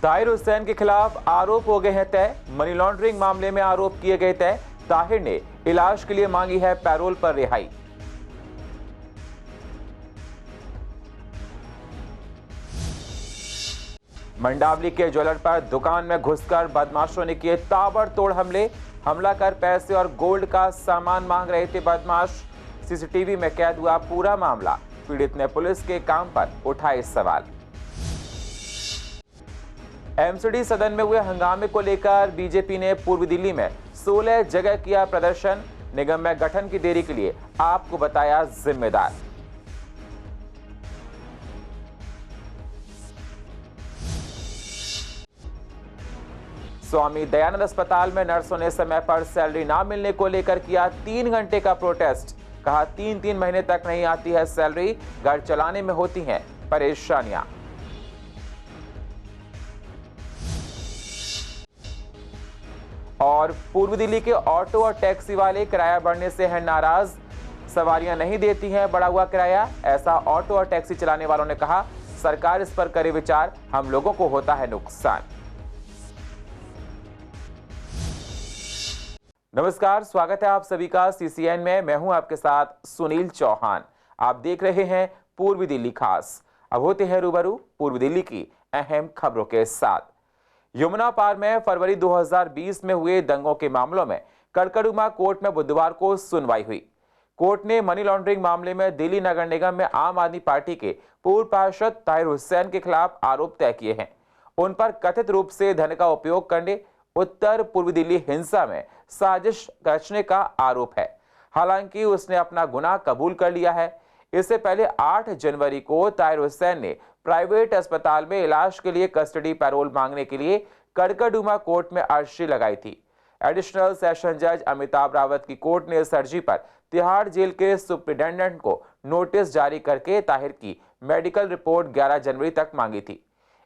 ताहिर हुसैन के खिलाफ आरोप हो गए हैं तय। मनी लॉन्ड्रिंग मामले में आरोप किए गए तय। ताहिर ने इलाज के लिए मांगी है पैरोल पर रिहाई। मंडावली के ज्वेलर पर दुकान में घुसकर बदमाशों ने किए ताबड़तोड़ हमले। हमला कर पैसे और गोल्ड का सामान मांग रहे थे बदमाश। सीसीटीवी में कैद हुआ पूरा मामला। पीड़ित ने पुलिस के काम पर उठाए सवाल। एमसीडी सदन में हुए हंगामे को लेकर बीजेपी ने पूर्वी दिल्ली में 16 जगह किया प्रदर्शन। निगम में गठन की देरी के लिए आपको बताया जिम्मेदार। स्वामी दयानंद अस्पताल में नर्सों ने समय पर सैलरी ना मिलने को लेकर किया 3 घंटे का प्रोटेस्ट। कहा 3-3 महीने तक नहीं आती है सैलरी, घर चलाने में होती हैं परेशानियां। और पूर्वी दिल्ली के ऑटो और टैक्सी वाले किराया बढ़ने से हैं नाराज। सवारियां नहीं देती हैं बढ़ा हुआ किराया। ऐसा ऑटो और टैक्सी चलाने वालों ने कहा, सरकार इस पर करे विचार, हम लोगों को होता है नुकसान। नमस्कार, स्वागत है आप सभी का सीसीएन में। मैं हूं आपके साथ सुनील चौहान। आप देख रहे हैं पूर्वी दिल्ली खास। अब होते हैं रूबरू पूर्वी दिल्ली की अहम खबरों के साथ। यमुना पार में फरवरी 2020 में हुए दंगों के मामलों में कड़कड़ुमा कोर्ट में बुधवार को सुनवाई हुई। कोर्ट ने मनी लॉन्ड्रिंग मामले में दिल्ली नगर निगम में आम आदमी पार्टी के पूर्व पार्षद ताहिर हुसैन के खिलाफ आरोप तय किए हैं। उन पर कथित रूप से धन का उपयोग करने, उत्तर पूर्वी दिल्ली हिंसा में साजिश रचने का आरोप है। हालांकि उसने अपना गुनाह कबूल कर लिया है। इससे पहले 8 जनवरी को ताहिर हुसैन ने प्राइवेट अस्पताल में इलाज के लिए कस्टडी पैरोल मांगने के लिए कड़कड़डूमा कोर्ट में अर्जी लगाई थी। एडिशनल सेशन जज अमिताभ रावत की कोर्ट ने इस अर्जी पर तिहाड़ जेल के सुप्रिंटेंडेंट को नोटिस जारी करके ताहिर की मेडिकल रिपोर्ट 11 जनवरी तक मांगी थी।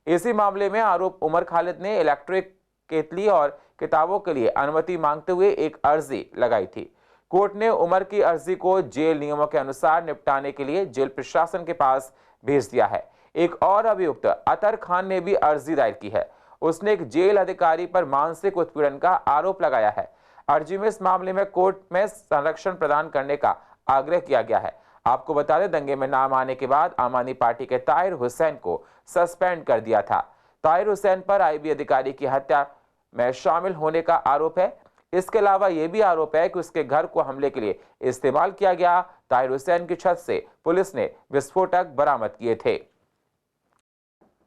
इसी मामले में आरोप उमर खालिद ने इलेक्ट्रिक केतली और किताबों के लिए अनुमति मांगते हुए एक अर्जी लगाई थी। कोर्ट ने उमर की अर्जी को जेल नियमों के अनुसार निपटाने के लिए जेल प्रशासन के पास भेज दिया है। एक और अभियुक्त अतर खान ने भी अर्जी दायर की है। उसने एक जेल अधिकारी पर मानसिक उत्पीड़न का आरोप लगाया है। अर्जी में इस मामले में कोर्ट में संरक्षण प्रदान करने का आग्रह किया गया है। आपको बता दें, दंगे में नाम आने के बाद आम आदमी पार्टी के ताहिर हुसैन को सस्पेंड कर दिया था। ताहिर हुसैन पर आईबी अधिकारी की हत्या में शामिल होने का आरोप है। इसके अलावा यह भी आरोप है कि उसके घर को हमले के लिए इस्तेमाल किया गया। ताहिर हुसैन की छत से पुलिस ने विस्फोटक बरामद किए थे।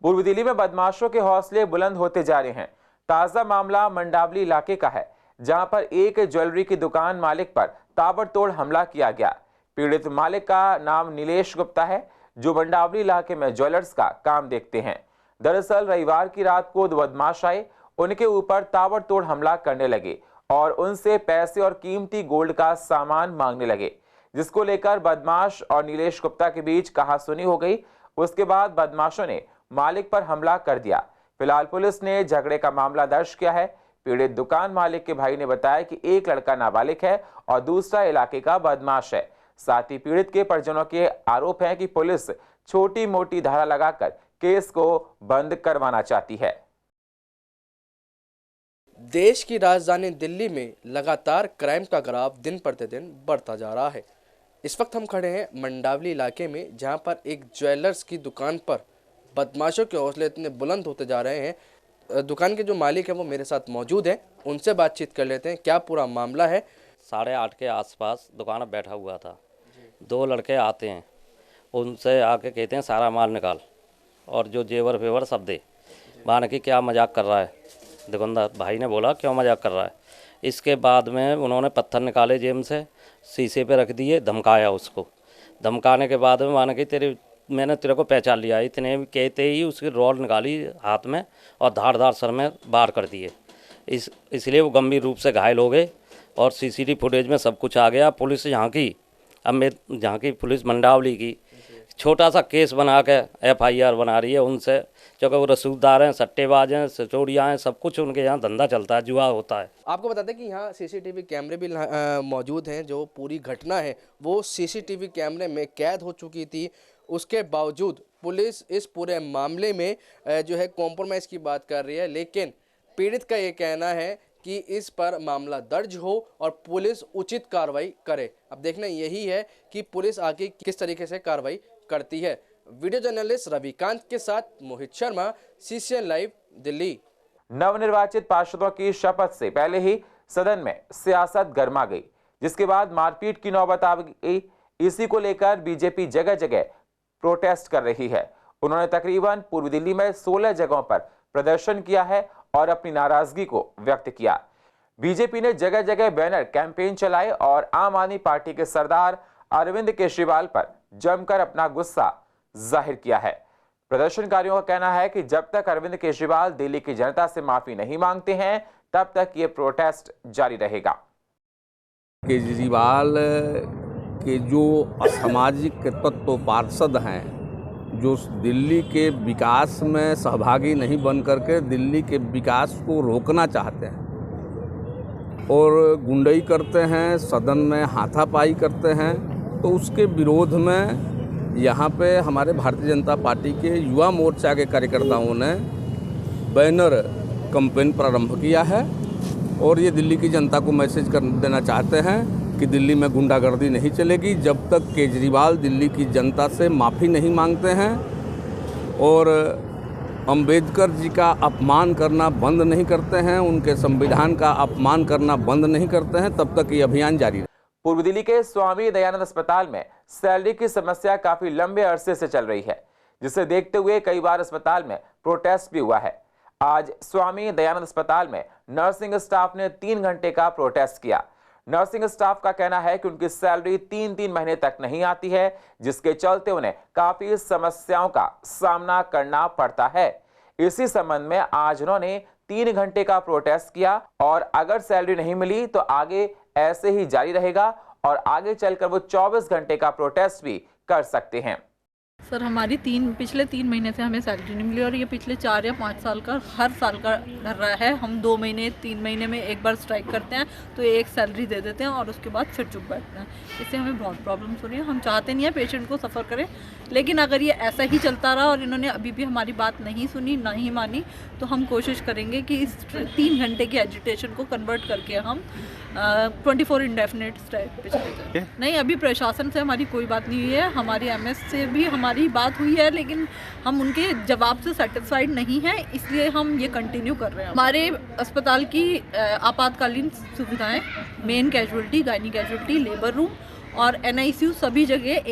पूर्वी दिल्ली में बदमाशों के हौसले बुलंद होते जा रहे हैं। ताजा मामला मंडावली इलाके का है, जहां पर एक ज्वेलरी की दुकान मालिक पर ताबड़तोड़ हमला किया गया। पीड़ित मालिक का नाम नीलेश गुप्ता है, जो मंडावली इलाके में ज्वेलर्स का काम देखते हैं। दरअसल रविवार की रात को दो बदमाश आए, उनके ऊपर ताबड़तोड़ हमला करने लगे और उनसे पैसे और कीमती गोल्ड का सामान मांगने लगे, जिसको लेकर बदमाश और नीलेश गुप्ता के बीच कहासुनी हो गई। उसके बाद बदमाशों ने मालिक पर हमला कर दिया। फिलहाल पुलिस ने झगड़े का मामला दर्ज किया है। पीड़ित दुकान मालिक के भाई ने बताया कि एक लड़का नाबालिग है और दूसरा इलाके का बदमाश है। साथ ही पीड़ित के परिजनों के आरोप है कि पुलिस छोटी मोटी धारा लगाकर केस को बंद करवाना चाहती है। देश की राजधानी दिल्ली में लगातार क्राइम का ग्राफ दिन प्रतिदिन बढ़ता जा रहा है। इस वक्त हम खड़े हैं मंडावली इलाके में, जहां पर एक ज्वेलर्स की दुकान पर बदमाशों के हौसले इतने बुलंद होते जा रहे हैं। दुकान के जो मालिक हैं वो मेरे साथ मौजूद हैं, उनसे बातचीत कर लेते हैं क्या पूरा मामला है। 8:30 के आसपास दुकान पर बैठा हुआ था। 2 लड़के आते हैं, उनसे आके कहते हैं सारा माल निकाल और जो जेवर फेवर सब दे। मान कि क्या मजाक कर रहा है। दुकानदार भाई ने बोला क्यों मजाक कर रहा है। इसके बाद में उन्होंने पत्थर निकाले जेब से, शीशे पे रख दिए, धमकाया उसको। धमकाने के बाद में माना कि मैंने तेरे को पहचान लिया। इतने कहते ही उसकी रॉड निकाली हाथ में और धारदार सर में वार कर दिए। इसलिए वो गंभीर रूप से घायल हो गए और सीसीटीवी फुटेज में सब कुछ आ गया। पुलिस यहाँ की, अब मैं यहाँ की पुलिस मंडावली की छोटा सा केस बना के FIR बना रही है उनसे, क्योंकि वो रसूखदार हैं, सट्टेबाज हैं, सचोड़ियाँ हैं, सब कुछ उनके यहाँ धंधा चलता है, जुआ होता है। आपको बता दें कि यहाँ CCTV कैमरे भी मौजूद हैं। जो पूरी घटना है वो CCTV कैमरे में कैद हो चुकी थी। उसके बावजूद पुलिस इस पूरे मामले में जो है कॉम्प्रोमाइज़ की बात कर रही है, लेकिन पीड़ित का ये कहना है कि इस पर मामला दर्ज हो और पुलिस उचित कार्रवाई करे। अब देखना यही है कि पुलिस आगे किस तरीके से कार्रवाई करती है। वीडियो जर्नलिस्ट रविकांत के साथ मोहित शर्मा, CCN लाइव, दिल्ली। नवनिर्वाचित पार्षदों की शपथ से पहले ही सदन में सियासत गर्मा गई, जिसके बाद मारपीट की नौबत आ गई। इसी को लेकर बीजेपी जगह जगह प्रोटेस्ट कर रही है। उन्होंने तकरीबन पूर्वी दिल्ली में 16 जगहों पर प्रदर्शन किया है और अपनी नाराजगी को व्यक्त किया। बीजेपी ने जगह जगह बैनर कैंपेन चलाए और आम आदमी पार्टी के सरदार अरविंद केजरीवाल पर जमकर अपना गुस्सा जाहिर किया है। प्रदर्शनकारियों का कहना है कि जब तक अरविंद केजरीवाल दिल्ली की जनता से माफी नहीं मांगते हैं, तब तक ये प्रोटेस्ट जारी रहेगा। केजरीवाल के जो असामाजिक तत्व पार्षद हैं, जो दिल्ली के विकास में सहभागी नहीं बन करके दिल्ली के विकास को रोकना चाहते हैं और गुंडई करते हैं, सदन में हाथापाई करते हैं, तो उसके विरोध में यहाँ पे हमारे भारतीय जनता पार्टी के युवा मोर्चा के कार्यकर्ताओं ने बैनर कैंपेन प्रारंभ किया है और ये दिल्ली की जनता को मैसेज कर देना चाहते हैं कि दिल्ली में गुंडागर्दी नहीं चलेगी जब तक केजरीवाल दिल्ली की जनता से माफ़ी नहीं मांगते हैं और अंबेडकर जी का अपमान करना बंद नहीं करते हैं, उनके संविधान का अपमान करना बंद नहीं करते हैं, तब तक ये अभियान जारी रहेगा। पूर्व दिल्ली के स्वामी दयानंद अस्पताल में सैलरी की समस्या काफी लंबे अरसे से चल रही है, जिसे देखते हुए कई बार अस्पताल में प्रोटेस्ट भी हुआ है। आज स्वामी दयानंद अस्पताल में नर्सिंग स्टाफ ने 3 घंटे का प्रोटेस्ट किया। नर्सिंग स्टाफ का कहना है कि उनकी सैलरी 3-3 महीने तक नहीं आती है, जिसके चलते उन्हें काफी समस्याओं का सामना करना पड़ता है। इसी संबंध में आज उन्होंने 3 घंटे का प्रोटेस्ट किया और अगर सैलरी नहीं मिली तो आगे ऐसे ही जारी रहेगा और आगे चलकर वो 24 घंटे का प्रोटेस्ट भी कर सकते हैं। सर, हमारी पिछले 3 महीने से हमें सैलरी नहीं मिली और ये पिछले 4 या 5 साल का हर साल का डर रहा है। हम 2 महीने 3 महीने में एक बार स्ट्राइक करते हैं तो एक सैलरी दे देते हैं और उसके बाद फिर चुप बैठते हैं। इससे हमें बहुत प्रॉब्लम्स हो रही है। हम चाहते नहीं है पेशेंट को सफ़र करें, लेकिन अगर ये ऐसा ही चलता रहा और इन्होंने अभी भी हमारी बात नहीं सुनी, नहीं मानी, तो हम कोशिश करेंगे कि इस 3 घंटे की एजिटेशन को कन्वर्ट करके हम 24 इंडेफिनेट स्ट्राइक पे चले जाए। नहीं, अभी प्रशासन से हमारी कोई बात नहीं हुई है। हमारी MS से भी हमारी बात हुई है, लेकिन हम उनके जवाब से सेटिस्फाइड नहीं हैं, इसलिए हम ये कंटिन्यू कर रहे हैं। हमारे अस्पताल की आपातकालीन सुविधाएं, main casualty, gynae casualty, labour room और NICU सभी जगह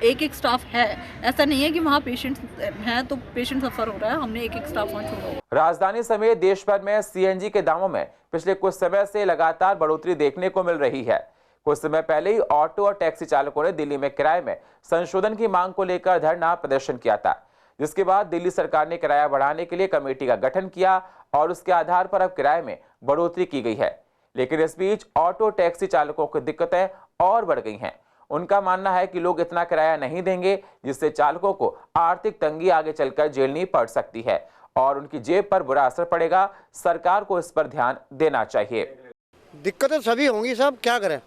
एक स्टाफ है। ऐसा नहीं है कि वहाँ पेशेंट्स हैं तो पेशेंट सफ़र हो रहा है। हमने एक स्टाफ वहाँ छोड़ा हुआ। राजधानी समेत देश भर में CNG के दामों में पिछले कुछ समय से लगातार बढ़ोतरी देखने को मिल रही है। कुछ समय पहले ही ऑटो और टैक्सी चालकों ने दिल्ली में किराए में संशोधन की मांग को लेकर धरना प्रदर्शन किया था, जिसके बाद दिल्ली सरकार ने किराया बढ़ाने के लिए कमेटी का गठन किया और उसके आधार पर अब किराए में बढ़ोतरी की गई है। लेकिन इस बीच ऑटो टैक्सी चालकों की दिक्कतें और बढ़ गई हैं। उनका मानना है कि लोग इतना किराया नहीं देंगे, जिससे चालकों को आर्थिक तंगी आगे चलकर झेलनी पड़ सकती है और उनकी जेब पर बुरा असर पड़ेगा। सरकार को इस पर ध्यान देना चाहिए। दिक्कतें सभी होंगी, सब क्या करें,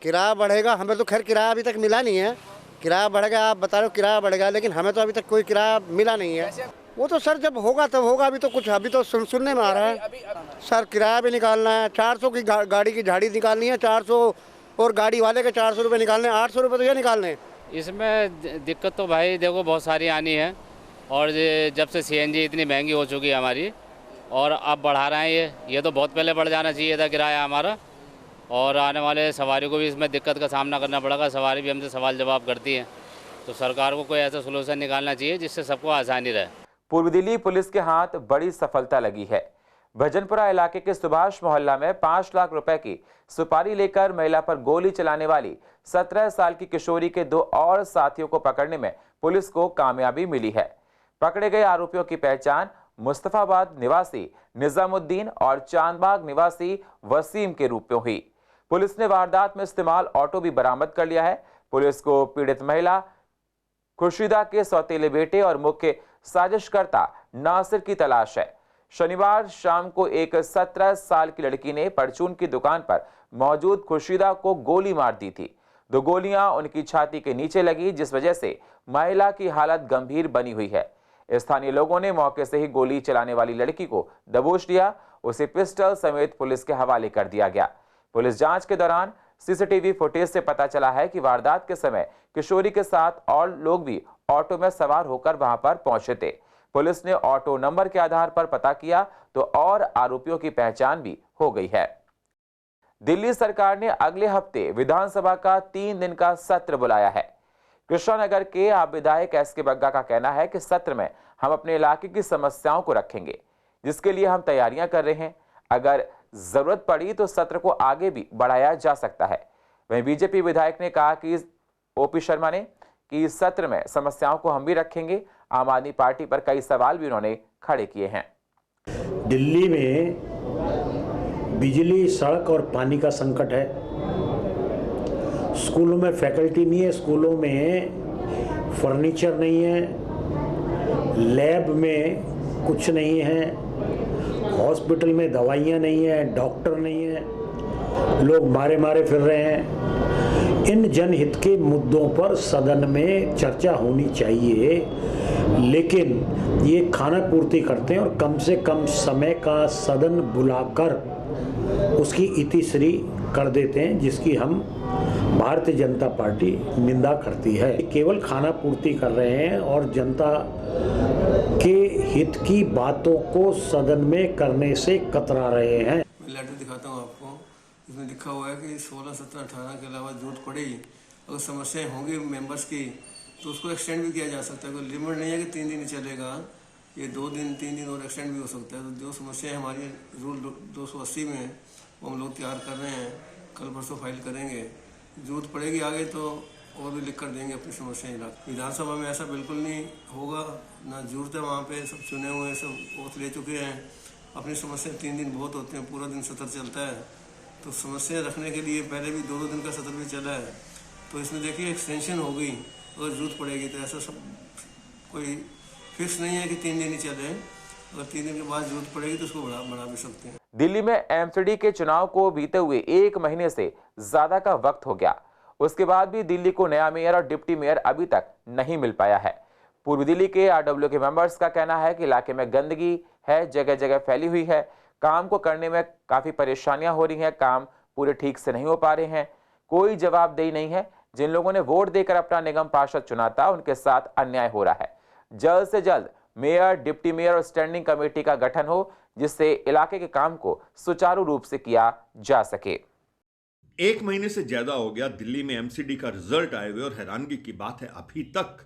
किराया बढ़ेगा। हमें तो खैर किराया अभी तक मिला नहीं है। किराया बढ़ेगा, आप बता रहे हो किराया बढ़ेगा, लेकिन हमें तो अभी तक कोई किराया मिला नहीं है। वो तो सर जब होगा तब होगा, अभी तो कुछ अभी तो सुनने में आ रहा है। सर किराया भी निकालना है, 400 की गाड़ी की झाड़ी निकालनी है, 400 और गाड़ी वाले के 400 रुपये निकालने, 800 रुपये तो ये निकालने। इसमें दिक्कत तो भाई देखो बहुत सारी आनी है और जब से CNG इतनी महंगी हो चुकी है हमारी और अब बढ़ा रहे हैं ये तो बहुत पहले बढ़ जाना चाहिए था किराया हमारा, और आने वाले सवारी को भी इसमें दिक्कत का सामना करना पड़ेगा। सवारी भी हमसे सवाल जवाब करती है, तो सरकार को कोई ऐसा सोल्यूशन निकालना चाहिए जिससे सबको आसानी रहे। पूर्व दिल्ली पुलिस के हाथ बड़ी सफलता लगी है। भजनपुरा इलाके के सुभाष मोहल्ला में 5 लाख रुपए की सुपारी लेकर महिला पर गोली चलाने वाली 17 साल की किशोरी के 2 और साथियों को पकड़ने में पुलिस को कामयाबी मिली है। पकड़े गए आरोपियों की पहचान मुस्तफाबाद निवासी निजामुद्दीन और चांदबाग निवासी वसीम के रूप में हुई। पुलिस ने वारदात में इस्तेमाल ऑटो भी बरामद कर लिया है। पुलिस को पीड़ित महिला खुर्शीदा के सौतेले बेटे और मुख्य साजिशकर्ता नासिर की तलाश है। शनिवार शाम को एक 17 साल की लड़की ने परचून की दुकान पर मौजूद खुर्शीदा को गोली मार दी थी। 2 गोलियां उनकी छाती के नीचे लगी, जिस वजह से महिला की हालत गंभीर बनी हुई है। स्थानीय लोगों ने मौके से ही गोली चलाने वाली लड़की को दबोच लिया। उसे पिस्टल समेत पुलिस के हवाले कर दिया गया। पुलिस जांच के दौरान सीसीटीवी फुटेज से पता चला है कि वारदात के समय किशोरी के साथ और लोग भी ऑटो में सवार होकर वहां पर पहुंचे थे। पुलिस ने ऑटो नंबर के आधार पर पता किया तो और आरोपियों की पहचान भी हो गई है। दिल्ली सरकार ने अगले हफ्ते विधानसभा का 3 दिन का सत्र बुलाया है। कृष्णानगर के आप विधायक एसके बग्गा का कहना है कि सत्र में हम अपने इलाके की समस्याओं को रखेंगे, जिसके लिए हम तैयारियां कर रहे हैं। अगर जरूरत पड़ी तो सत्र को आगे भी बढ़ाया जा सकता है। वहीं बीजेपी विधायक ने कहा कि ओपी शर्मा ने कि इस सत्र में समस्याओं को हम भी रखेंगे। आम आदमी पार्टी पर कई सवाल भी उन्होंने खड़े किए हैं। दिल्ली में बिजली, सड़क और पानी का संकट है। स्कूलों में फैकल्टी नहीं है, स्कूलों में फर्नीचर नहीं है, लैब में कुछ नहीं है, हॉस्पिटल में दवाइयाँ नहीं है, डॉक्टर नहीं है, लोग मारे मारे फिर रहे हैं। इन जनहित के मुद्दों पर सदन में चर्चा होनी चाहिए, लेकिन ये खाना पूर्ति करते हैं और कम से कम समय का सदन बुलाकर उसकी इतिश्री कर देते हैं, जिसकी हम भारतीय जनता पार्टी निंदा करती है। केवल खाना पूर्ति कर रहे हैं और जनता के हित की बातों को सदन में करने से कतरा रहे हैं। मैं लेटर दिखाता हूँ आपको, इसमें लिखा हुआ है कि 16, 17, 18 के अलावा जरूरत पड़ेगी, अगर समस्याएं होंगी मेंबर्स की तो उसको एक्सटेंड भी किया जा सकता है। कोई लिमिट नहीं है कि 3 दिन ही चलेगा, ये 2 दिन 3 दिन और एक्सटेंड भी हो सकता है। तो जो समस्याएं हमारी रूल 280 में वो हम लोग तैयार कर रहे हैं, कल परसों फाइल करेंगे। जरूरत पड़ेगी आगे तो और भी लिख कर देंगे अपनी समस्याएं। विधानसभा में ऐसा बिल्कुल नहीं होगा, ना जरूरत है। वहाँ पे सब चुने हुए सब ओथ ले चुके हैं। अपनी समस्या 3 दिन बहुत होते हैं, पूरा दिन सत्र चलता है। तो समस्या रखने के लिए पहले भी 2-2 दिन का सत्र भी चला है, तो इसमें देखिए एक्सटेंशन हो गई। अगर जरूरत पड़ेगी तो ऐसा सब कोई फिक्स नहीं है कि 3 दिन ही चले। अगर 3 दिन के बाद जरूरत पड़ेगी तो उसको बढ़ा भी सकते हैं। दिल्ली में एमसीडी के चुनाव को बीते हुए 1 महीने से ज्यादा का वक्त हो गया, उसके बाद भी दिल्ली को नया मेयर और डिप्टी मेयर अभी तक नहीं मिल पाया है। पूर्वी दिल्ली के आरडब्ल्यू के मेंबर्स का कहना है कि इलाके में गंदगी है, जगह जगह फैली हुई है, काम को करने में काफी परेशानियां हो रही हैं, काम पूरे ठीक से नहीं हो पा रहे हैं, कोई जवाबदेही नहीं है। जिन लोगों ने वोट देकर अपना निगम पार्षद चुना था उनके साथ अन्याय हो रहा है। जल्द से जल्द मेयर, डिप्टी मेयर और स्टैंडिंग कमेटी का गठन हो, जिससे इलाके के काम को सुचारू रूप से किया जा सके। 1 महीने से ज्यादा हो गया दिल्ली में एमसीडी का रिजल्ट आए हुए, और हैरानगी की बात है अभी तक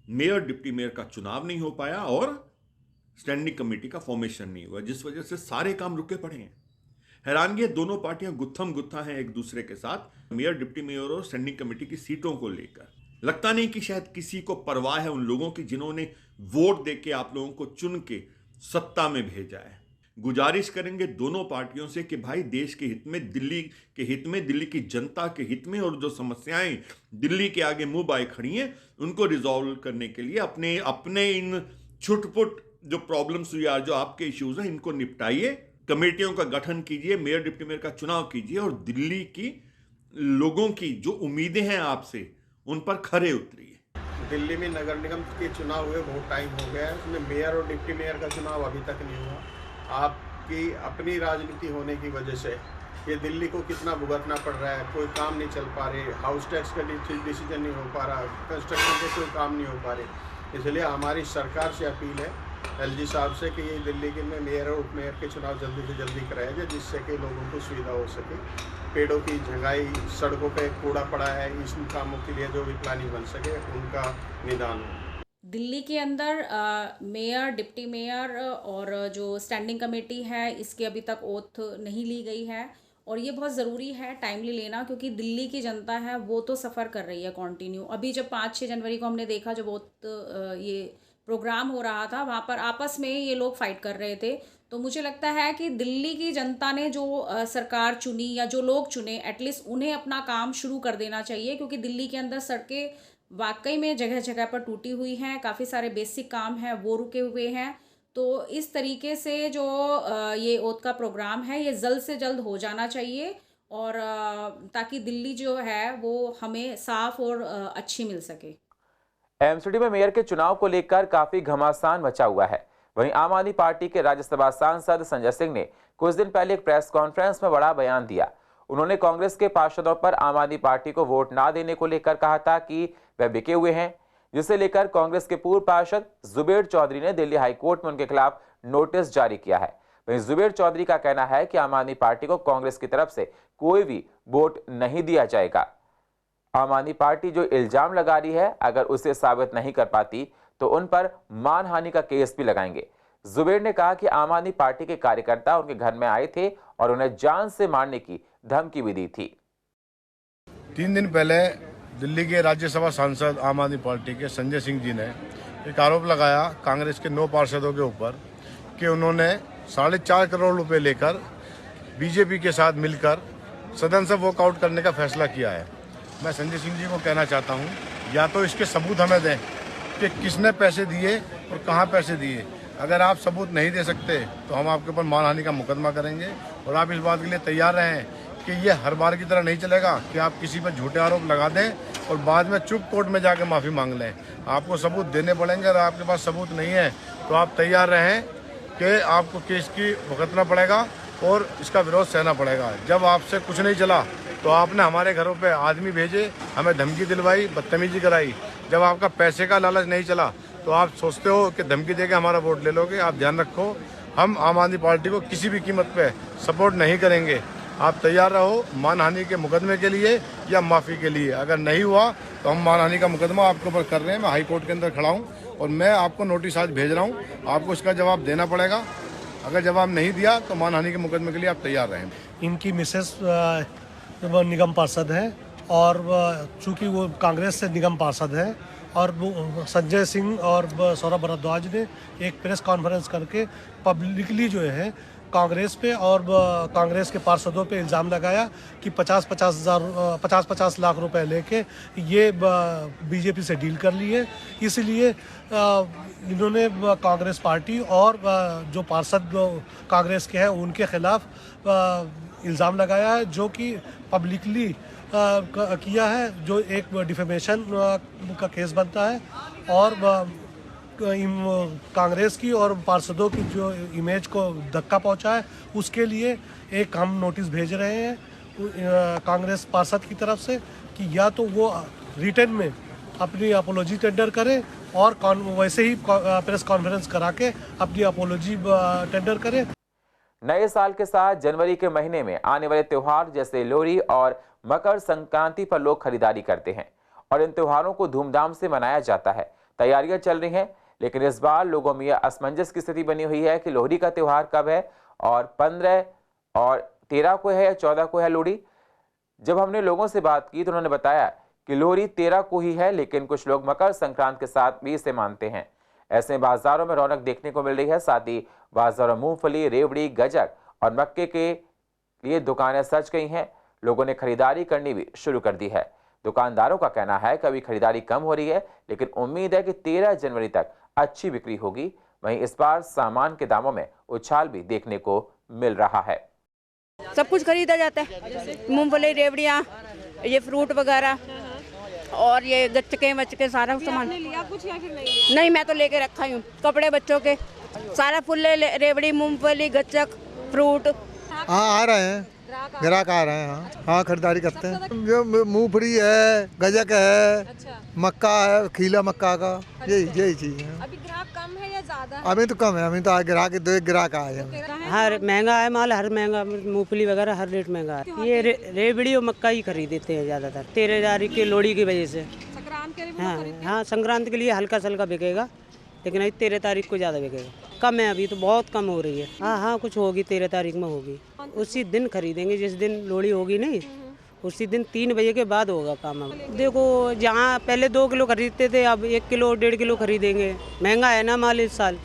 मेयर, डिप्टी मेयर का चुनाव नहीं हो पाया और स्टैंडिंग कमेटी का फॉर्मेशन नहीं हुआ, जिस वजह से सारे काम रुके पड़े हैं। हैरानगी है, दोनों पार्टियां गुत्थम गुत्था हैं एक दूसरे के साथ, मेयर, डिप्टी मेयर और स्टैंडिंग कमेटी की सीटों को लेकर। लगता नहीं कि शायद किसी को परवाह है उन लोगों की जिन्होंने वोट देके आप लोगों को चुन के सत्ता में भेजा है। गुजारिश करेंगे दोनों पार्टियों से कि भाई देश के हित में, दिल्ली के हित में, दिल्ली की जनता के हित में, और जो समस्याएं दिल्ली के आगे मुंह बाए खड़ी हैं उनको रिजॉल्व करने के लिए अपने इन छुटपुट जो प्रॉब्लम्स या जो आपके इश्यूज हैं इनको निपटाइए, कमेटियों का गठन कीजिए, मेयर, डिप्टी मेयर का चुनाव कीजिए और दिल्ली की लोगों की जो उम्मीदें हैं आपसे उन पर खरे उतरिए। दिल्ली में नगर निगम के चुनाव हुए बहुत टाइम हो गया है, उसमें मेयर और डिप्टी मेयर का चुनाव अभी तक नहीं हुआ। आपकी अपनी राजनीति होने की वजह से ये दिल्ली को कितना भुगतना पड़ रहा है, कोई काम नहीं चल पा रहे, हाउस टैक्स का डिसीजन नहीं हो पा रहा, कंस्ट्रक्शन के कोई काम नहीं हो पा रहे। इसलिए हमारी सरकार से अपील है एलजी साहब से कि ये दिल्ली के में मेयर और उप मेयर के चुनाव जल्दी से जल्दी कराया जाए, जिससे कि लोगों को सुविधा हो सके। पेड़ों की झंगाई, सड़कों पे कूड़ा पड़ा है, इन कामों के लिए जो भी प्लानिंग बन सके उनका निदान हो। दिल्ली के अंदर मेयर, डिप्टी मेयर और जो स्टैंडिंग कमेटी है इसकी अभी तक ओथ नहीं ली गई है, और ये बहुत ज़रूरी है टाइमली लेना, क्योंकि दिल्ली की जनता है वो तो सफ़र कर रही है कंटिन्यू। अभी जब 5-6 जनवरी को हमने देखा जब ये प्रोग्राम हो रहा था, वहाँ पर आपस में ये लोग फाइट कर रहे थे। तो मुझे लगता है कि दिल्ली की जनता ने जो सरकार चुनी या जो लोग चुने, एटलीस्ट उन्हें अपना काम शुरू कर देना चाहिए, क्योंकि दिल्ली के अंदर सड़कें वाकई में जगह जगह पर टूटी हुई हैं, काफ़ी सारे बेसिक काम हैं वो रुके हुए हैं। तो इस तरीके से जो ये ओथ का प्रोग्राम है ये जल्द से जल्द हो जाना चाहिए, और ताकि दिल्ली जो है वो हमें साफ और अच्छी मिल सके। एमसीडी में मेयर के चुनाव को लेकर काफी घमासान मचा हुआ है। वहीं आम आदमी पार्टी के राज्यसभा सांसद संजय सिंह ने कुछ दिन पहले एक प्रेस कॉन्फ्रेंस में बड़ा बयान दिया। उन्होंने कांग्रेस के पार्षदों पर आम आदमी पार्टी को वोट ना देने को लेकर कहा था कि वह बिके हुए हैं, जिसे लेकर कांग्रेस के पूर्व पार्षद जुबेर चौधरी ने दिल्ली हाईकोर्ट में उनके खिलाफ नोटिस जारी किया है। वहीं जुबेर चौधरी का कहना है कि आम आदमी पार्टी को कांग्रेस की तरफ से कोई भी वोट नहीं दिया जाएगा। आम आदमी पार्टी जो इल्जाम लगा रही है, अगर उसे साबित नहीं कर पाती तो उन पर मानहानि का केस भी लगाएंगे। जुबेर ने कहा कि आम आदमी पार्टी के कार्यकर्ता उनके घर में आए थे और उन्हें जान से मारने की धमकी भी दी थी। 3 दिन पहले दिल्ली के राज्यसभा सांसद आम आदमी पार्टी के संजय सिंह जी ने एक आरोप लगाया कांग्रेस के 9 पार्षदों के ऊपर कि उन्होंने 4.5 करोड़ रुपए लेकर बीजेपी के साथ मिलकर सदन से वॉकआउट करने का फैसला किया है। मैं संजय सिंह जी को कहना चाहता हूं, या तो इसके सबूत हमें दें कि किसने पैसे दिए और कहां पैसे दिए। अगर आप सबूत नहीं दे सकते तो हम आपके ऊपर मानहानि का मुकदमा करेंगे। और आप इस बात के लिए तैयार रहें कि ये हर बार की तरह नहीं चलेगा कि आप किसी पर झूठे आरोप लगा दें और बाद में चुप कोर्ट में जाकर माफ़ी मांग लें। आपको सबूत देने पड़ेंगे। अगर आपके पास सबूत नहीं है तो आप तैयार रहें कि आपको केस की भुगतना पड़ेगा और इसका विरोध सहना पड़ेगा। जब आपसे कुछ नहीं चला तो आपने हमारे घरों पे आदमी भेजे, हमें धमकी दिलवाई, बदतमीजी कराई। जब आपका पैसे का लालच नहीं चला तो आप सोचते हो कि धमकी देके हमारा वोट ले लोगे। आप ध्यान रखो, हम आम आदमी पार्टी को किसी भी कीमत पे सपोर्ट नहीं करेंगे। आप तैयार रहो मानहानि के मुकदमे के लिए या माफ़ी के लिए। अगर नहीं हुआ तो हम मानहानि का मुकदमा आपके ऊपर कर रहे हैं। मैं हाई कोर्ट के अंदर खड़ा हूँ और मैं आपको नोटिस आज भेज रहा हूँ। आपको इसका जवाब देना पड़ेगा। अगर जवाब नहीं दिया तो मानहानि के मुकदमे के लिए आप तैयार रहें। इनकी मिसेस वो निगम पार्षद है और चूंकि वो कांग्रेस से निगम पार्षद है और वो संजय सिंह और सौरभ भारद्वाज ने एक प्रेस कॉन्फ्रेंस करके पब्लिकली जो है कांग्रेस पे और कांग्रेस के पार्षदों पे इल्ज़ाम लगाया कि 50 लाख रुपए लेके ये बीजेपी से डील कर लिए। इसलिए इन्होंने कांग्रेस पार्टी और जो पार्षद कांग्रेस के हैं उनके खिलाफ इल्ज़ाम लगाया है, जो कि पब्लिकली किया है, जो एक डिफेमेशन का केस बनता है और कांग्रेस की और पार्षदों की जो इमेज को धक्का पहुंचा है उसके लिए एक हम नोटिस भेज रहे हैं कांग्रेस पार्षद की तरफ से कि या तो वो रिटर्न में अपनी अपोलॉजी टेंडर करें और वैसे ही प्रेस कॉन्फ्रेंस करा के अपनी अपोलॉजी टेंडर करें। नए साल के साथ जनवरी के महीने में आने वाले त्योहार जैसे लोहड़ी और मकर संक्रांति पर लोग खरीदारी करते हैं और इन त्योहारों को धूमधाम से मनाया जाता है। तैयारियां चल रही हैं, लेकिन इस बार लोगों में असमंजस की स्थिति बनी हुई है कि लोहड़ी का त्योहार कब है और 15 और 13 को है या 14 को है लोहड़ी। जब हमने लोगों से बात की तो उन्होंने बताया कि लोहड़ी 13 को ही है, लेकिन कुछ लोग मकर संक्रांति के साथ भी इसे मानते हैं। ऐसे बाजारों में रौनक देखने को मिल रही है। साथ ही बाजारों में मूंगफली, रेवड़ी, गजक और मक्के के लिए दुकानें सज गई हैं। लोगों ने खरीदारी करनी भी शुरू कर दी है। दुकानदारों का कहना है कि अभी खरीदारी कम हो रही है, लेकिन उम्मीद है कि 13 जनवरी तक अच्छी बिक्री होगी। वहीं इस बार सामान के दामों में उछाल भी देखने को मिल रहा है। सब कुछ खरीदा जाता है, मूंगफली, रेवड़ियाँ, ये फ्रूट वगैरह और ये गच्चके वच्चके सारा सामान। लिया कुछ या फिर नहीं, मैं तो लेके रखा हूँ। कपड़े बच्चों के सारा फुल्ले, रेवड़ी, मूंगफली, गच्चक, फ्रूट। हाँ आ रहे हैं, ग्राहक आ रहे हैं। हाँ खरीदारी करते हैं। जो मूंगफली है, गजक है, अच्छा। मक्का है, खीला मक्का का, यही चीज है। अभी ग्राहक कम है या ज्यादा है? अभी तो कम है, अभी तो ग्राहक 2 ग्राहक आए हैं। हर महंगा है माल, हर महंगा, मूंगफली वगैरह हर रेट महंगा है। ये रेवड़ी और मक्का ही खरीदते हैं ज्यादातर 13 तारीख की लोहड़ी की वजह से। हाँ संक्रांति के लिए हल्का सल्का बिकेगा, लेकिन अभी 13 तारीख को ज़्यादा बिकेगा। कम है, अभी तो बहुत कम हो रही है। हाँ कुछ होगी, 13 तारीख में होगी। उसी दिन खरीदेंगे जिस दिन लोहड़ी होगी, नहीं उसी दिन 3 बजे के बाद होगा काम। देखो जहाँ पहले 2 किलो खरीदते थे, अब 1 किलो 1.5 किलो खरीदेंगे। महंगा है ना माल इस साल।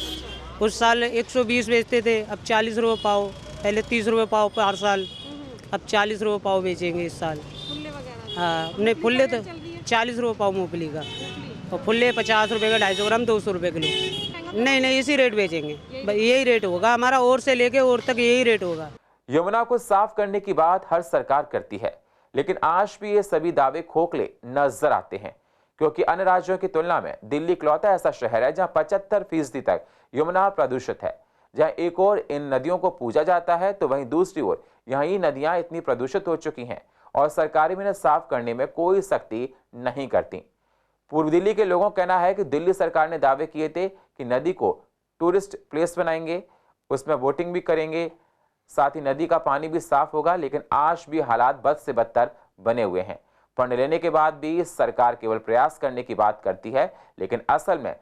उस साल 120 बेचते थे, अब 40 रुपये पाव। पहले 30 रुपये पाव पर साल, अब 40 रुपये पाव बेचेंगे इस साल। हाँ नहीं, फुल्ले तो 40 रुपये पाव मूंगफली का, और फुल्ले 50 रुपये का 250 ग्राम 200 रुपये किलो। नहीं इसी रेट बेचेंगे, यही रेट होगा हमारा। और से लेके और तक यही रेट होगा। यमुना को साफ करने की बात हर सरकार करती है, लेकिन आज भी ये सभी दावे खोखले नजर आते हैं, क्योंकि अन्य राज्यों की तुलना में दिल्ली इकलौता ऐसा शहर है जहां 75% तक यमुना प्रदूषित है। जहां एक ओर इन नदियों को पूजा जाता है तो वहीं दूसरी ओर यहाँ ये नदियां इतनी प्रदूषित हो चुकी हैं और सरकारें इन्हें साफ करने में कोई सख्ती नहीं करती। पूर्व दिल्ली के लोगों का कहना है कि दिल्ली सरकार ने दावे किए थे कि नदी को टूरिस्ट प्लेस बनाएंगे, उसमें बोटिंग भी करेंगे, साथ ही नदी का पानी भी साफ होगा, लेकिन आज भी हालात बद से बदतर बने हुए हैं। फंड लेने के बाद भी सरकार केवल प्रयास करने की बात करती है, लेकिन असल में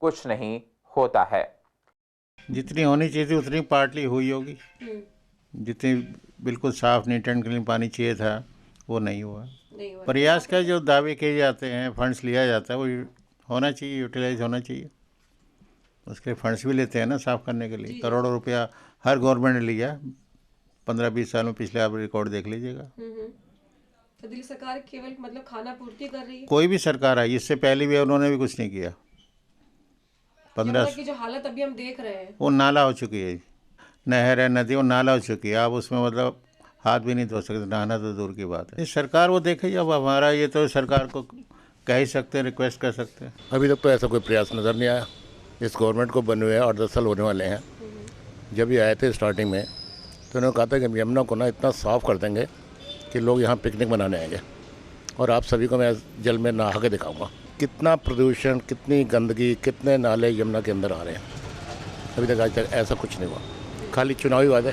कुछ नहीं होता है। जितनी होनी चाहिए थी उतनी पार्टली हुई होगी, जितनी बिल्कुल साफ नीट एंड क्लीन पानी चाहिए था वो नहीं हुआ। प्रयास का जो दावे किए जाते हैं, फंड्स लिया जाता है, वो होना चाहिए, यूटिलाइज होना चाहिए। उसके फंड्स भी लेते हैं ना साफ करने के लिए, करोड़ों रुपया हर गवर्नमेंट ने लिया 15-20 साल में। पिछले आप रिकॉर्ड देख लीजिएगा। तो दिल्ली सरकार केवल मतलब खाना पूर्ति कर रही है। कोई भी सरकार आई, इससे पहले भी उन्होंने भी कुछ नहीं किया। 15 की जो हालत अभी हम देख रहे हैं, वो नाला हो चुकी है, नहर है, नदी, वो नाला हो चुकी है। आप उसमें मतलब हाथ भी नहीं धो सकते, नहाना तो दूर की बात है। सरकार वो देखे, अब हमारा ये तो सरकार को कह ही सकते हैं, रिक्वेस्ट कर सकते हैं। अभी तक तो ऐसा कोई प्रयास नज़र नहीं आया। इस गवर्नमेंट को बने हुए 8-10 साल होने वाले हैं। जब ये आए थे स्टार्टिंग में तो उन्होंने कहा था कि यमुना को ना इतना साफ़ कर देंगे कि लोग यहाँ पिकनिक मनाने आएंगे और आप सभी को मैं जल में नहा के दिखाऊंगा। कितना प्रदूषण, कितनी गंदगी, कितने नाले यमुना के अंदर आ रहे हैं। अभी तक आज तक ऐसा कुछ नहीं हुआ, खाली चुनावी वादे,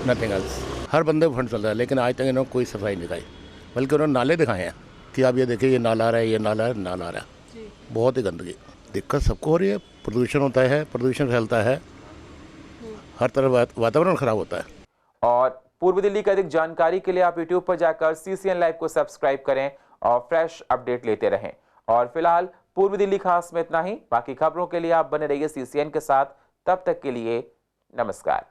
नथिंग एल्स। हर बंदे को फंड चल रहा है, लेकिन आज तक इन्होंने कोई सफाई नहीं दिखाई, बल्कि उन्होंने नाले दिखाए हैं कि आप ये देखिए, ये नाला आ रहा है, ये नाला है, नाला आ रहा है। बहुत ही गंदगी, दिक्कत सबको हो रही है। प्रदूषण होता है, प्रदूषण फैलता है, हर तरफ वातावरण खराब होता है। और पूर्व दिल्ली की अधिक जानकारी के लिए आप YouTube पर जाकर CCN लाइव को सब्सक्राइब करें और फ्रेश अपडेट लेते रहें। और फिलहाल पूर्व दिल्ली खास में इतना ही। बाकी खबरों के लिए आप बने रहिए CCN के साथ। तब तक के लिए नमस्कार।